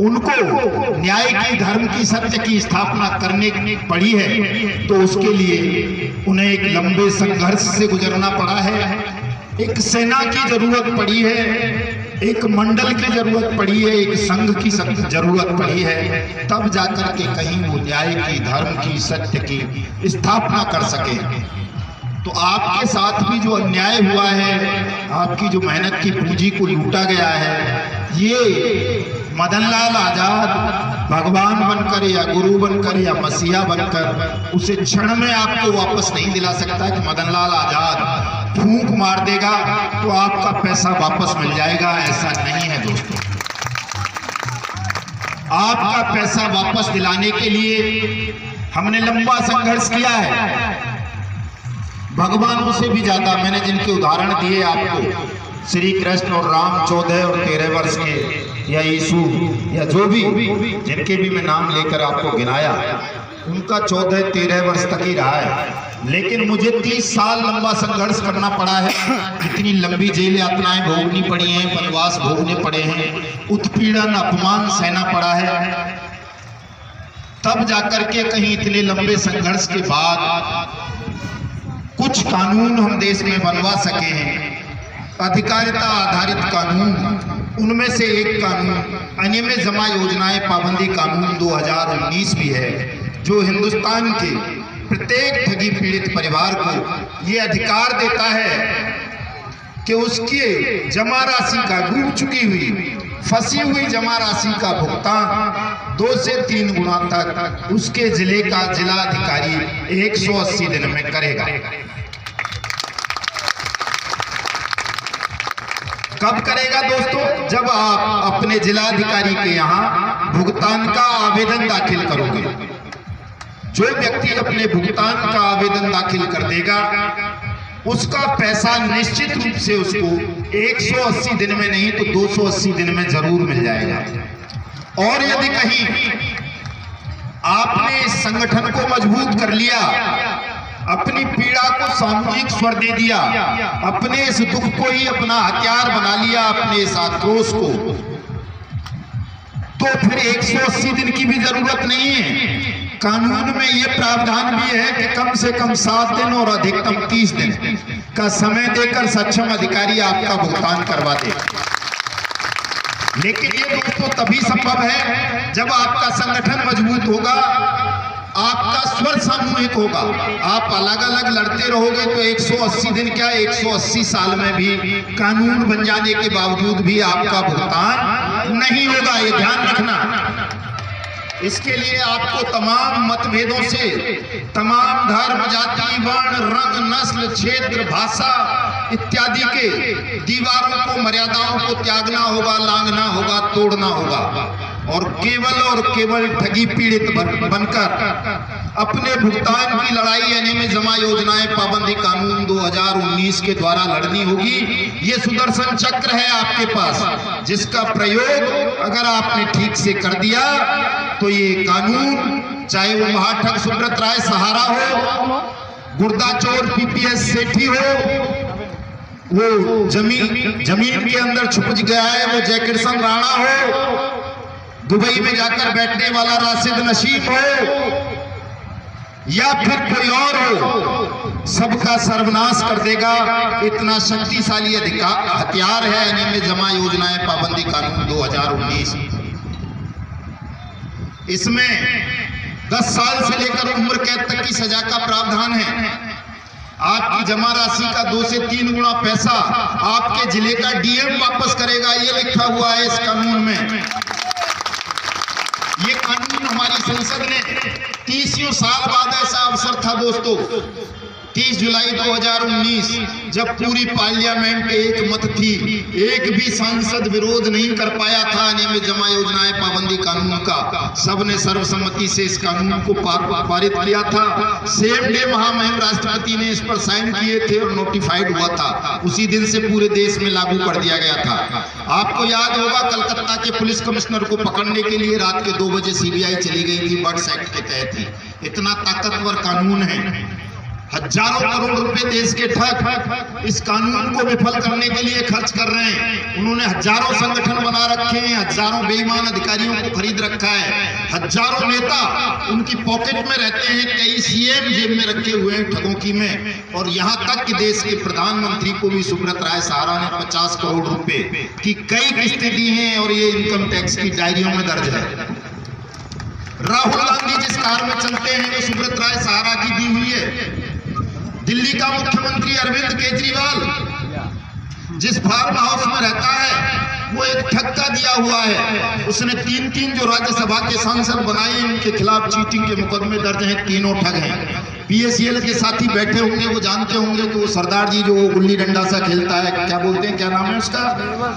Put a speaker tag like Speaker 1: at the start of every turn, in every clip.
Speaker 1: उनको न्याय की, धर्म की, सत्य की स्थापना करने पड़ी है, तो उसके लिए उन्हें एक लंबे संघर्ष से गुजरना पड़ा है। एक सेना की जरूरत पड़ी है, एक मंडल की जरूरत पड़ी है, एक संघ की जरूरत पड़ी है, तब जाकर के कहीं वो न्याय की, धर्म की, सत्य की स्थापना कर सके। तो आपके साथ भी जो अन्याय हुआ है, आपकी जो मेहनत की पूंजी को लूटा गया है, ये मदनलाल आजाद भगवान बनकर या गुरु बनकर या मसीहा बनकर उसे क्षण में आपको वापस नहीं दिला सकता कि मदनलाल आजाद फूंक मार देगा तो आपका पैसा वापस मिल जाएगा। ऐसा नहीं है दोस्तों। आपका पैसा वापस दिलाने के लिए हमने लंबा संघर्ष किया है। भगवानों से भी ज्यादा मैंने जिनके उदाहरण दिए आपको, श्री कृष्ण और राम 14 और 13 वर्ष के, या यीशु, या जो भी जिनके भी मैं नाम लेकर आपको गिनाया, उनका 14-13 वर्ष तक ही रहा है। लेकिन मुझे 30 साल लंबा संघर्ष करना पड़ा है। इतनी लंबी जेल यातनाएं भोगनी पड़ी हैं, वनवास भोगने पड़े हैं, उत्पीड़न, अपमान सहना पड़ा है, तब जाकर के कहीं इतने लंबे संघर्ष के बाद कुछ कानून हम देश में बनवा सके हैं, अधिकारिता आधारित कानून। उनमें से एक कानून अनियमित जमा योजनाएं पाबंदी कानून 2019 भी है, जो हिंदुस्तान के प्रत्येक ठगी पीड़ित परिवार को ये अधिकार देता है कि उसकी जमा राशि का, डूब चुकी हुई, फंसी हुई जमा राशि का भुगतान 2 से 3 गुना तक उसके जिले का जिलाधिकारी 180 दिन में करेगा। कब करेगा दोस्तों? जब आप अपने जिलाधिकारी के यहाँ भुगतान का आवेदन दाखिल करोगे। जो व्यक्ति अपने भुगतान का आवेदन दाखिल कर देगा, उसका पैसा निश्चित रूप से उसको 180 दिन में नहीं तो 280 दिन में जरूर मिल जाएगा। और यदि कहीं आपने इस संगठन को मजबूत कर लिया, अपनी पीड़ा को सामूहिक स्वर दे दिया, अपने इस दुख को ही अपना हथियार बना लिया, अपने इस आक्रोश को, तो फिर 180 दिन की भी जरूरत नहीं है। कानून में यह प्रावधान भी है कि कम से कम 7 दिन और अधिकतम 30 दिन का समय देकर सक्षम अधिकारी आपका भुगतान करवा दे। लेकिन ये दोस्तों तभी संभव है जब आपका संगठन मजबूत होगा, आपका स्वर सामूहिक होगा। आप अलग अलग लड़ते रहोगे तो 180 दिन क्या, 180 साल में भी कानून बन जाने के बावजूद भी आपका भुगतान नहीं होगा। ये ध्यान रखना। इसके लिए आपको तमाम मतभेदों से, तमाम धर्म, जाति, वर्ण, रंग, नस्ल, क्षेत्र, भाषा इत्यादि के दीवारों को, मर्यादाओं को त्यागना होगा, लांघना होगा, तोड़ना होगा, और केवल ठगी पीड़ित बनकर अपने भुगतान की लड़ाई अनियमित जमा योजनाएं पाबंदी कानून 2019 के द्वारा लड़नी होगी। ये सुदर्शन चक्र है आपके पास, जिसका प्रयोग अगर आपने ठीक से कर दिया तो ये कानून, चाहे वो महाठग सुब्रत राय सहारा हो, गुर्दा चोर पीपीएस सेठी हो, वो जमीन के अंदर छुप गया है वो जय किशन राणा हो, दुबई में जाकर बैठने वाला राशिद नशीब हो, या फिर कोई और हो, सबका सर्वनाश कर देगा। इतना शक्तिशाली हथियार है अनियमित जमा योजनाएं पाबंदी कानून 2019। इसमें 10 साल से लेकर उम्र कैद तक की सजा का प्रावधान है। आपकी जमा राशि का 2 से 3 गुना पैसा आपके जिले का डीएम वापस करेगा, ये लिखा हुआ है इस कानून में। ये कानून हमारी संसद ने 30 साल बाद ऐसा अवसर था दोस्तों, 30 जुलाई 2019, जब पूरी पार्लियामेंट एक मत थी, एक भी सांसद विरोध नहीं कर पाया था अनियमित जमा योजनाएं पाबंदी कानून का। सबने सर्वसम्मति से इस कानून को पारित किया था। सेम डे महामहिम राष्ट्रपति ने इस पर साइन किए थे और नोटिफाइड हुआ था। उसी दिन से पूरे देश में लागू कर दिया गया था। आपको याद होगा कलकत्ता के पुलिस कमिश्नर को पकड़ने के लिए रात के 2 बजे सीबीआई चली गई थी, बर्ड्स एक्ट के तहत ही। इतना ताकतवर कानून है। हजारों करोड़ रुपए देश के ठग इस कानून को विफल करने के लिए खर्च कर रहे हैं। उन्होंने हजारों संगठन बना रखे हैं, हजारों बेईमान अधिकारियों को खरीद रखा है, हजारों नेता उनकी पॉकेट में रहते हैं, कई सीएम जेब में रखे हुए हैं ठगों की में। और यहाँ तक कि देश के प्रधानमंत्री को भी सुब्रत राय सहारा ने 50 करोड़ रुपए की कई किस्तें दी हैं और ये इनकम टैक्स की डायरियों में दर्ज है। राहुल गांधी जिस कार में चलते हैं वो सुब्रत राय सहारा की दी हुई है। दिल्ली का मुख्यमंत्री अरविंद केजरीवाल जिस फार्म हाउस में रहता है वो एक ठग का दिया हुआ है। उसने तीन जो राज्यसभा के सांसद बनाए उनके खिलाफ चीटिंग के मुकदमे दर्ज हैं, तीनों ठग हैं। पीएसएल के साथी बैठे होंगे, वो जानते होंगे कि वो सरदार जी जो गुल्ली डंडा सा खेलता है, क्या बोलते हैं, क्या नाम है उसका,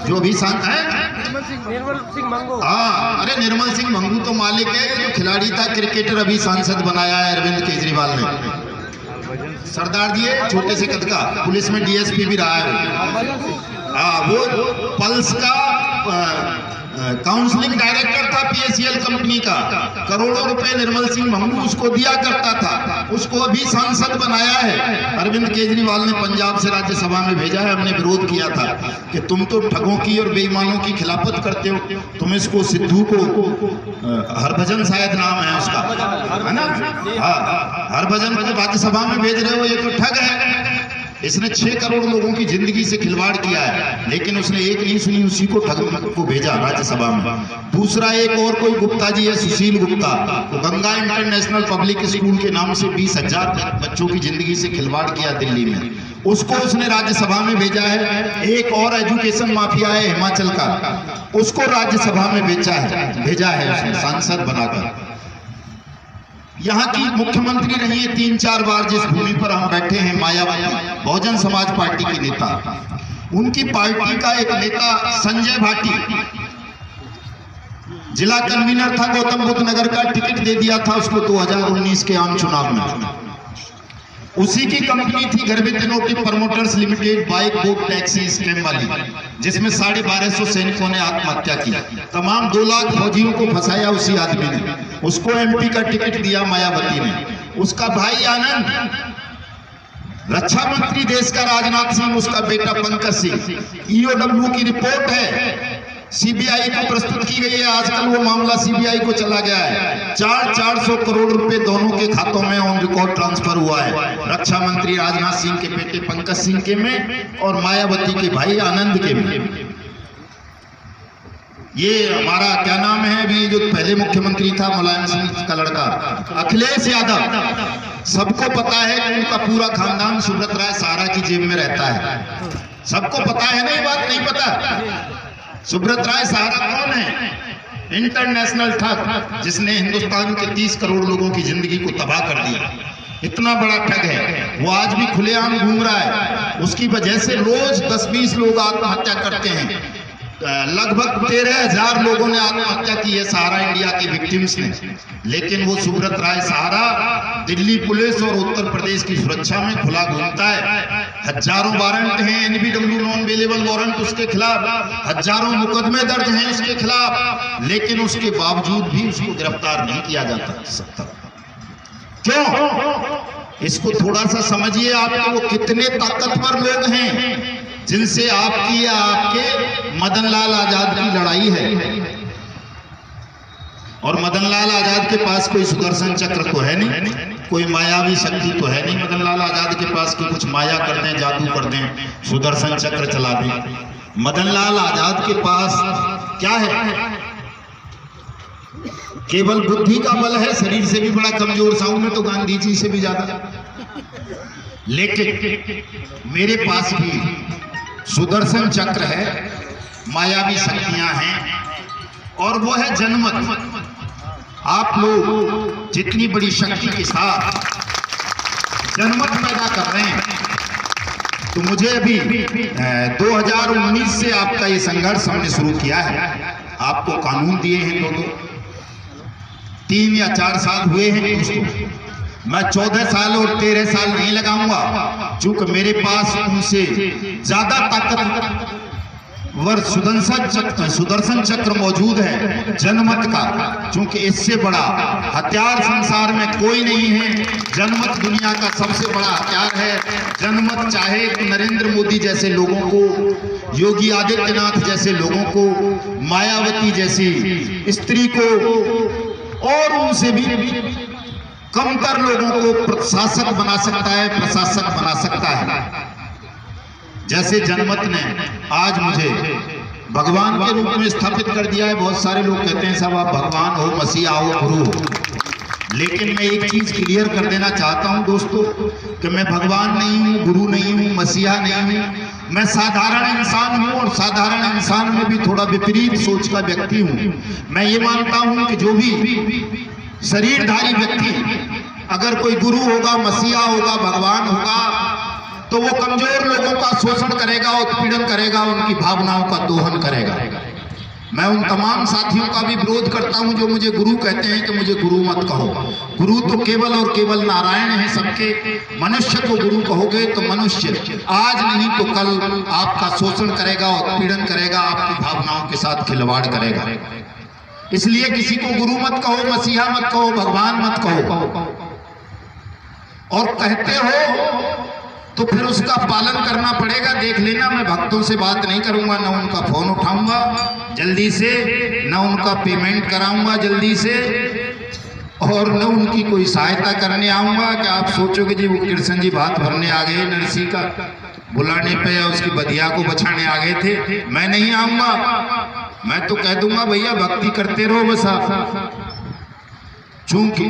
Speaker 1: जो अभी शांत है,
Speaker 2: निर्मल सिंह मंगू।
Speaker 1: हाँ, अरे निर्मल सिंह मंगू तो मालिक है, जो खिलाड़ी था क्रिकेटर अभी सांसद बनाया है अरविंद केजरीवाल ने। सरदार जी है, छोटे से कद का, पुलिस में डीएसपी भी रहा है। वो पल्स का काउंसलिंग डायरेक्टर था पीएसएल कंपनी का। करोड़ों रुपए निर्मल सिंह मंगू उसको दिया करता था, उसको अभी सांसद बनाया है। अरविंद केजरीवाल ने पंजाब से राज्यसभा में भेजा है। हमने विरोध किया था कि तुम तो ठगों की और बेईमानों की खिलाफत करते हो, तुम इसको सिद्धू को, हरभजन शायद नाम है उसका, है ना, हाँ, हरभजन को राज्यसभा में भेज रहे हो, ये तो ठग है। इसने 6 करोड़ लोगों की जिंदगी से खिलवाड़ किया है, लेकिन उसने एक नहीं सुनी, उसी को ठग को भेजा राज्यसभा में। दूसरा एक और कोई गुप्ता जी है, सुशील गुप्ता, तो गंगा इंटरनेशनल पब्लिक स्कूल के नाम से 20,000 बच्चों की जिंदगी से खिलवाड़ किया दिल्ली में, उसको उसने राज्यसभा में भेजा है। एक और एजुकेशन माफिया है हिमाचल का, उसको राज्यसभा में भेजा है उसने सांसद बनाकर। यहाँ की मुख्यमंत्री रही है 3-4 बार, जिस भूमि पर हम बैठे हैं, मायावती, बहुजन समाज पार्टी की नेता। उनकी पार्टी का एक नेता संजय भाटी जिला कन्वीनर था गौतम बुद्ध नगर का, टिकट दे दिया था उसको 2019 के आम चुनाव में। उसी की कंपनी थी Garvit innovative promoters limited, bike bot taxi scam वाली, जिसमें 1250 सैनिकों ने आत्महत्या की। तमाम 2 लाख फौजियों को फंसाया उसी आदमी ने। उसको एमपी का टिकट दिया मायावती ने। उसका भाई आनंद रक्षा मंत्री देश का, राजनाथ सिंह उसका बेटा पंकज सिंह। ईओडब्ल्यू की रिपोर्ट है, सीबीआई को प्रस्तुत की गई है। आजकल वो मामला सीबीआई को चला गया है। 400 करोड़ रुपए दोनों के खातों में ऑन रिकॉर्ड ट्रांसफर हुआ है, रक्षा मंत्री राजनाथ सिंह के बेटे पंकज सिंह के में और मायावती के भाई आनंद के में। ये हमारा क्या नाम है, अभी जो पहले मुख्यमंत्री था मुलायम सिंह का लड़का अखिलेश यादव, सबको पता है कि उनका पूरा खानदान सुब्रत राय सहारा की जेब में रहता है। सबको पता है ना, ये बात नहीं पता? सुब्रत राय सहारा कौन है? इंटरनेशनल ठग, जिसने हिंदुस्तान के 30 करोड़ लोगों की जिंदगी को तबाह कर दिया। इतना बड़ा ठग है, वो आज भी खुलेआम घूम रहा है। उसकी वजह से रोज 10-20 लोग आत्महत्या करते हैं। लगभग 13,000 लोगों ने आत्महत्या की है सहारा इंडिया के विक्टिम्स ने। लेकिन वो सुब्रत राय सहारा दिल्ली पुलिस और उत्तर प्रदेश की सुरक्षा में खुला घूमता है। हजारों वारंट हैं, एनबीडब्ल्यू नॉन अवेलेबल वारंट उसके खिलाफ, हजारों मुकदमे दर्ज हैं उसके खिलाफ, लेकिन उसके बावजूद भी उसको गिरफ्तार नहीं किया जाता सकता। क्यों? इसको थोड़ा सा समझिए आप, वो कितने ताकतवर लोग हैं जिनसे आपकी या आपके मदन लाल आजाद की लड़ाई है। और मदन लाल आजाद के पास कोई सुदर्शन चक्र तो है नहीं, कोई मायावी शक्ति तो है नहीं मदन लाल आजाद के पास कि कुछ माया कर दें, जादू कर दें, सुदर्शन चक्र चला दें। मदन लाल आजाद के पास क्या है? केवल बुद्धि का बल है। शरीर से भी बड़ा कमजोर सा हूं मैं तो, गांधी जी से भी ज्यादा। लेकिन मेरे पास भी सुदर्शन चक्र है, मायावी शक्तियां हैं, और वो है जनमत। आप लोग जितनी बड़ी शक्ति के साथ जनमत पैदा कर रहे हैं, तो मुझे अभी 2019 से आपका ये संघर्ष हमने शुरू किया है। आपको कानून दिए हैं, तो 3 या 4 साल हुए हैं उसको। मैं 14 साल और 13 साल नहीं लगाऊंगा, चूंकि मेरे पास उनसे ज्यादा ताकत वर सुदर्शन चक्र मौजूद है जनमत का, क्योंकि इससे बड़ा हथियार संसार में कोई नहीं है। जनमत दुनिया का सबसे बड़ा हथियार है। जनमत चाहे तो नरेंद्र मोदी जैसे लोगों को, योगी आदित्यनाथ जैसे लोगों को, मायावती जैसी स्त्री को और उनसे भी कमतर लोगों को प्रशासक बना सकता है, प्रशासक बना सकता है। जैसे जनमत ने आज मुझे भगवान के रूप में स्थापित कर दिया है। बहुत सारे लोग कहते हैं साहब आप भगवान हो, मसीहा हो, गुरु हो, लेकिन मैं एक चीज क्लियर कर देना चाहता हूं दोस्तों कि मैं भगवान नहीं हूं, गुरु नहीं हूं, मसीहा नहीं हूं। मैं साधारण इंसान हूं और साधारण इंसान में भी थोड़ा विपरीत सोच का व्यक्ति हूं। मैं ये मानता हूं कि जो भी शरीरधारी व्यक्ति, अगर कोई गुरु होगा, मसीहा होगा, भगवान होगा, तो वो कमजोर लोगों का शोषण करेगा, उत्पीड़न करेगा, उनकी भावनाओं का दोहन करेगा। मैं उन तमाम साथियों का भी विरोध करता हूं जो मुझे गुरु कहते हैं कि मुझे गुरु मत कहो। गुरु तो केवल और केवल नारायण है सबके। मनुष्य को गुरु कहोगे तो मनुष्य आज नहीं तो कल आपका शोषण करेगा, उत्पीड़न करेगा, आपकी भावनाओं के साथ खिलवाड़ करेगा। इसलिए किसी को गुरु मत कहो, मसीहा मत कहो, भगवान मत कहो। और कहते हो तो फिर उसका पालन करना पड़ेगा। देख लेना, मैं भक्तों से बात नहीं करूंगा, न उनका फोन उठाऊंगा जल्दी से, न उनका पेमेंट कराऊंगा जल्दी से, और न उनकी कोई सहायता करने आऊंगा कि आप सोचोगे जी वो कृष्ण जी भात भरने आ गए नरसी का बुलाने पे, या उसकी बधिया को बचाने आ गए थे। मैं नहीं आऊंगा। मैं तो कह दूंगा भैया भक्ति करते रहो बस आप। चूंकि